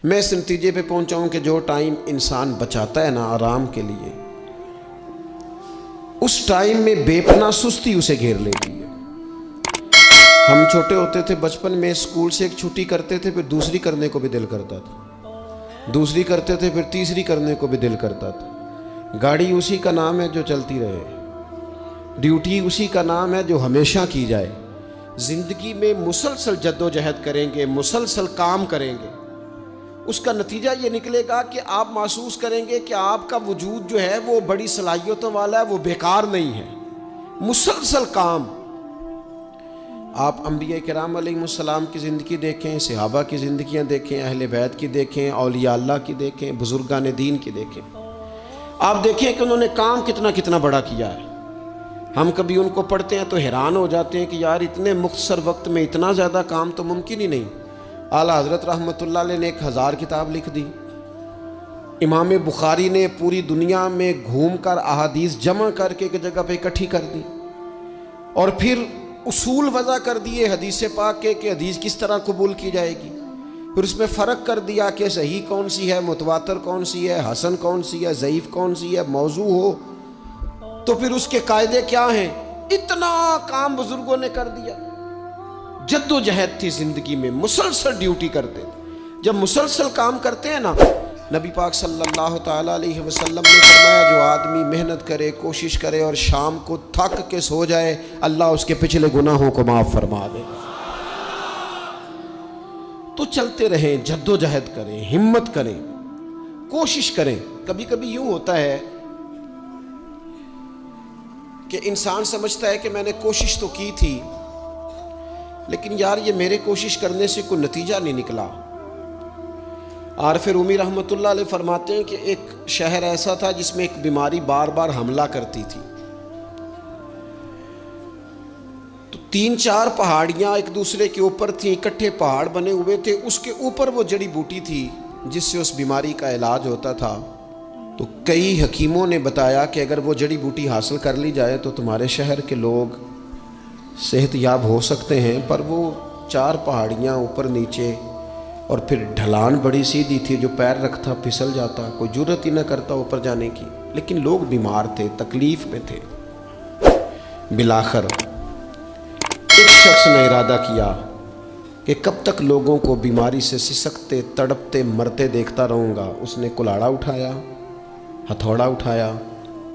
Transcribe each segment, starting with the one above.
میں اس نتیجے پہ پہنچا ہوں کہ جو ٹائم انسان بچاتا ہے نا آرام کے لیے، اس ٹائم میں بے پناہ سستی اسے گھیر لیتی ہے۔ ہم چھوٹے ہوتے تھے بچپن میں، اسکول سے ایک چھٹی کرتے تھے، پھر دوسری کرنے کو بھی دل کرتا تھا، دوسری کرتے تھے، پھر تیسری کرنے کو بھی دل کرتا تھا۔ گاڑی اسی کا نام ہے جو چلتی رہے، ڈیوٹی اسی کا نام ہے جو ہمیشہ کی جائے۔ زندگی میں مسلسل جد و جہد کریں گے، مسلسل کام کریں گے، اس کا نتیجہ یہ نکلے گا کہ آپ محسوس کریں گے کہ آپ کا وجود جو ہے وہ بڑی صلاحیتوں والا ہے، وہ بیکار نہیں ہے، مسلسل کام۔ آپ انبیاء کرام علیہ السلام کی زندگی دیکھیں، صحابہ کی زندگیاں دیکھیں، اہل بیت کی دیکھیں، اولیاء اللہ کی دیکھیں، بزرگان دین کی دیکھیں، آپ دیکھیں کہ انہوں نے کام کتنا کتنا بڑا کیا ہے۔ ہم کبھی ان کو پڑھتے ہیں تو حیران ہو جاتے ہیں کہ یار اتنے مختصر وقت میں اتنا زیادہ کام تو ممکن ہی نہیں۔ اعلیٰ حضرت رحمۃ اللہ علیہ نے 1000 کتاب لکھ دی، امام بخاری نے پوری دنیا میں گھوم کر احادیث جمع کر کے ایک جگہ پہ اکٹھی کر دی، اور پھر اصول وضع کر دیے حدیث پاک کے کہ حدیث کس طرح قبول کی جائے گی، پھر اس میں فرق کر دیا کہ صحیح کون سی ہے، متواتر کون سی ہے، حسن کون سی ہے، ضعیف کون سی ہے، موضوع ہو تو پھر اس کے قاعدے کیا ہیں۔ اتنا کام بزرگوں نے کر دیا۔ جد و جہد تھی زندگی میں، مسلسل ڈیوٹی کرتے تھے۔ جب مسلسل کام کرتے ہیں نا، نبی پاک صلی اللہ تعالیٰ علیہ وسلم نے فرمایا جو آدمی محنت کرے، کوشش کرے اور شام کو تھک کے سو جائے، اللہ اس کے پچھلے گناہوں کو معاف فرما دے گا۔ تو چلتے رہیں، جد و جہد کریں، ہمت کریں، کوشش کریں۔ کبھی کبھی یوں ہوتا ہے کہ انسان سمجھتا ہے کہ میں نے کوشش تو کی تھی، لیکن یار یہ میرے کوشش کرنے سے کوئی نتیجہ نہیں نکلا۔ عارف رومی رحمۃ اللہ علیہ فرماتے ہیں کہ ایک شہر ایسا تھا جس میں ایک بیماری بار بار حملہ کرتی تھی، تو 3-4 پہاڑیاں ایک دوسرے کے اوپر تھیں، اکٹھے پہاڑ بنے ہوئے تھے، اس کے اوپر وہ جڑی بوٹی تھی جس سے اس بیماری کا علاج ہوتا تھا۔ تو کئی حکیموں نے بتایا کہ اگر وہ جڑی بوٹی حاصل کر لی جائے تو تمہارے شہر کے لوگ صحت یاب ہو سکتے ہیں، پر وہ 4 پہاڑیاں اوپر نیچے، اور پھر ڈھلان بڑی سیدھی تھی، جو پیر رکھتا پھسل جاتا، کوئی جرت ہی نہ کرتا اوپر جانے کی، لیکن لوگ بیمار تھے، تکلیف میں تھے۔ بالآخر ایک شخص نے ارادہ کیا کہ کب تک لوگوں کو بیماری سے سسکتے، تڑپتے، مرتے دیکھتا رہوں گا۔ اس نے کلاڑا اٹھایا، ہتھوڑا اٹھایا،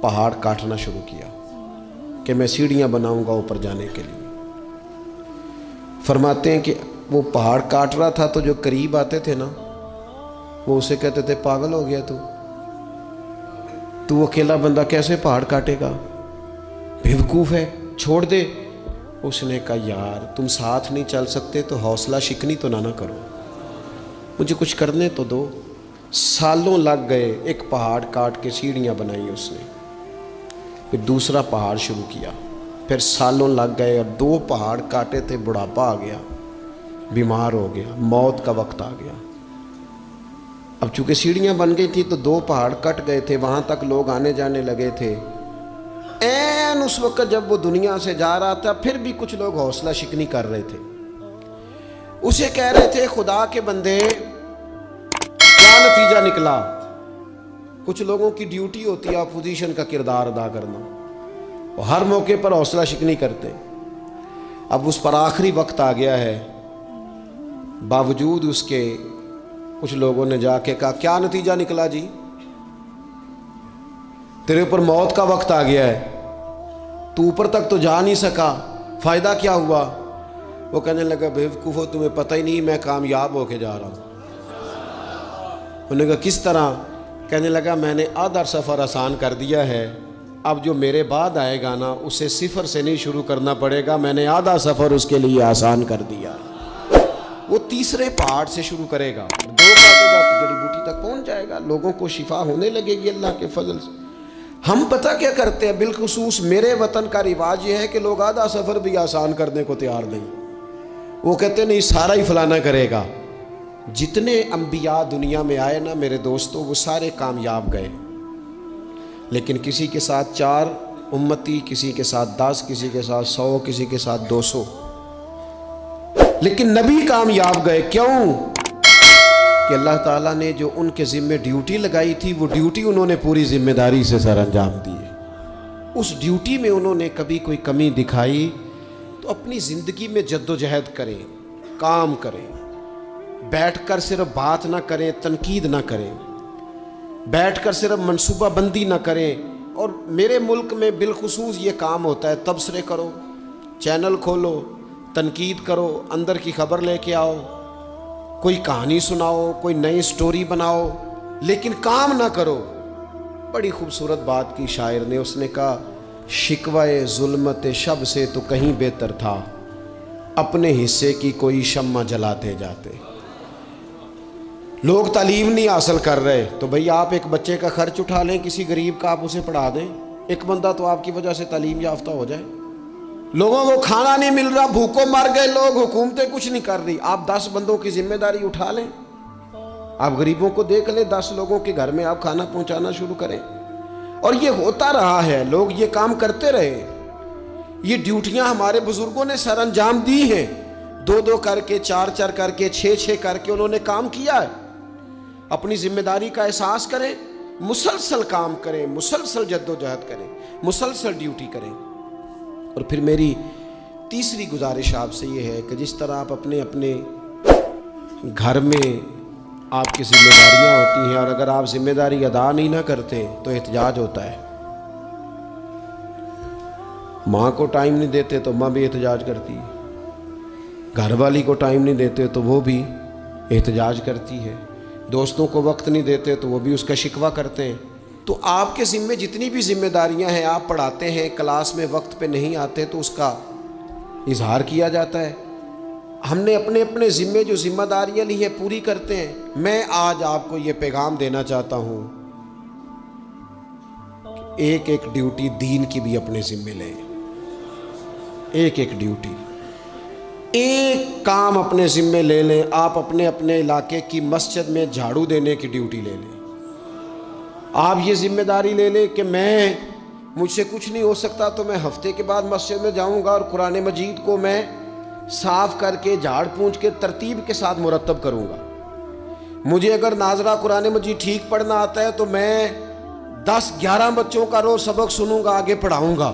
پہاڑ کاٹنا شروع کیا کہ میں سیڑھیاں بناؤں گا اوپر جانے کے لیے۔ فرماتے ہیں کہ وہ پہاڑ کاٹ رہا تھا تو جو قریب آتے تھے نا، وہ اسے کہتے تھے پاگل ہو گیا تو اکیلا بندہ کیسے پہاڑ کاٹے گا، بیوقوف ہے، چھوڑ دے۔ اس نے کہا یار تم ساتھ نہیں چل سکتے تو حوصلہ شکنی تو نہ کرو، مجھے کچھ کرنے تو دو۔ سالوں لگ گئے، ایک پہاڑ کاٹ کے سیڑھیاں بنائی اس نے، پھر دوسرا پہاڑ شروع کیا، پھر سالوں لگ گئے، اور 2 پہاڑ کاٹے تھے، بڑھاپا آ گیا، بیمار ہو گیا، موت کا وقت آ گیا۔ اب چونکہ سیڑھیاں بن گئی تھی تو 2 پہاڑ کٹ گئے تھے، وہاں تک لوگ آنے جانے لگے تھے۔ این اس وقت جب وہ دنیا سے جا رہا تھا، پھر بھی کچھ لوگ حوصلہ شکنی کر رہے تھے، اسے کہہ رہے تھے خدا کے بندے کیا نتیجہ نکلا۔ کچھ لوگوں کی ڈیوٹی ہوتی ہے اپوزیشن کا کردار ادا کرنا، وہ ہر موقع پر حوصلہ شکنی کرتے ہیں۔ اب اس پر آخری وقت آ گیا ہے، باوجود اس کے کچھ لوگوں نے جا کے کہا کیا نتیجہ نکلا جی، تیرے اوپر موت کا وقت آ گیا ہے، تو اوپر تک تو جا نہیں سکا، فائدہ کیا ہوا؟ وہ کہنے لگا بیوقوفو تمہیں پتہ ہی نہیں میں کامیاب ہو کے جا رہا ہوں۔ انہوں نے کہا کس طرح؟ کہنے لگا میں نے آدھا سفر آسان کر دیا ہے، اب جو میرے بعد آئے گا نا اسے 0 سے نہیں شروع کرنا پڑے گا، میں نے آدھا سفر اس کے لیے آسان کر دیا۔ وہ تیسرے پہاڑ سے شروع کرے گا، 2 کاٹے گا تو جڑی بوٹی تک پہنچ جائے گا، لوگوں کو شفا ہونے لگے گی اللہ کے فضل سے۔ ہم پتہ کیا کرتے ہیں، بالخصوص میرے وطن کا رواج یہ ہے کہ لوگ آدھا سفر بھی آسان کرنے کو تیار نہیں، وہ کہتے نہیں سارا ہی فلانا کرے گا۔ جتنے انبیاء دنیا میں آئے نا میرے دوستو، وہ سارے کامیاب گئے، لیکن کسی کے ساتھ 4 امتی، کسی کے ساتھ 10، کسی کے ساتھ 100، کسی کے ساتھ 200، لیکن نبی کامیاب گئے۔ کیوں؟ کہ اللہ تعالیٰ نے جو ان کے ذمے ڈیوٹی لگائی تھی وہ ڈیوٹی انہوں نے پوری ذمہ داری سے سر انجام دی ہے۔ اس ڈیوٹی میں انہوں نے کبھی کوئی کمی دکھائی تو اپنی زندگی میں جد و جہد کریں، کام کریں، بیٹھ کر صرف بات نہ کریں، تنقید نہ کریں، بیٹھ کر صرف منصوبہ بندی نہ کریں۔ اور میرے ملک میں بالخصوص یہ کام ہوتا ہے، تبصرے کرو، چینل کھولو، تنقید کرو، اندر کی خبر لے کے آؤ، کوئی کہانی سناؤ، کوئی نئی سٹوری بناؤ، لیکن کام نہ کرو۔ بڑی خوبصورت بات کی شاعر نے، اس نے کہا شکوائے ظلمت شب سے تو کہیں بہتر تھا، اپنے حصے کی کوئی شمع جلاتے جاتے۔ لوگ تعلیم نہیں حاصل کر رہے تو بھئی آپ ایک بچے کا خرچ اٹھا لیں، کسی غریب کا آپ اسے پڑھا دیں، ایک بندہ تو آپ کی وجہ سے تعلیم یافتہ ہو جائے۔ لوگوں کو کھانا نہیں مل رہا، بھوکوں مر گئے لوگ، حکومتیں کچھ نہیں کر رہی، آپ 10 بندوں کی ذمہ داری اٹھا لیں، آپ غریبوں کو دیکھ لیں، 10 لوگوں کے گھر میں آپ کھانا پہنچانا شروع کریں۔ اور یہ ہوتا رہا ہے، لوگ یہ کام کرتے رہے، یہ ڈیوٹیاں ہمارے بزرگوں نے سر انجام دی ہیں، 2 کر کے، 4 کر کے، 6 کر کے انہوں نے کام کیا ہے۔ اپنی ذمہ داری کا احساس کریں، مسلسل کام کریں، مسلسل جد و جہد کریں، مسلسل ڈیوٹی کریں۔ اور پھر میری تیسری گزارش آپ سے یہ ہے کہ جس طرح آپ اپنے گھر میں آپ کی ذمہ داریاں ہوتی ہیں، اور اگر آپ ذمہ داری ادا نہیں نہ کرتے تو احتجاج ہوتا ہے۔ ماں کو ٹائم نہیں دیتے تو ماں بھی احتجاج کرتی ہے، گھر والی کو ٹائم نہیں دیتے تو وہ بھی احتجاج کرتی ہے، دوستوں کو وقت نہیں دیتے تو وہ بھی اس کا شکوہ کرتے ہیں۔ تو آپ کے ذمے جتنی بھی ذمہ داریاں ہیں، آپ پڑھاتے ہیں، کلاس میں وقت پہ نہیں آتے تو اس کا اظہار کیا جاتا ہے۔ ہم نے اپنے ذمے جو ذمہ داریاں لی ہیں پوری کرتے ہیں۔ میں آج آپ کو یہ پیغام دینا چاہتا ہوں کہ ایک ڈیوٹی دین کی بھی اپنے ذمے لیں، ایک ڈیوٹی، ایک کام اپنے ذمے لے لیں۔ آپ اپنے علاقے کی مسجد میں جھاڑو دینے کی ڈیوٹی لے لیں، آپ یہ ذمہ داری لے لیں کہ مجھ سے کچھ نہیں ہو سکتا تو میں ہفتے کے بعد مسجد میں جاؤں گا اور قرآن مجید کو میں صاف کر کے، جھاڑ پونچھ کے، ترتیب کے ساتھ مرتب کروں گا۔ مجھے اگر ناظرہ قرآن مجید ٹھیک پڑھنا آتا ہے تو میں 10-11 بچوں کا روز سبق سنوں گا، آگے پڑھاؤں گا۔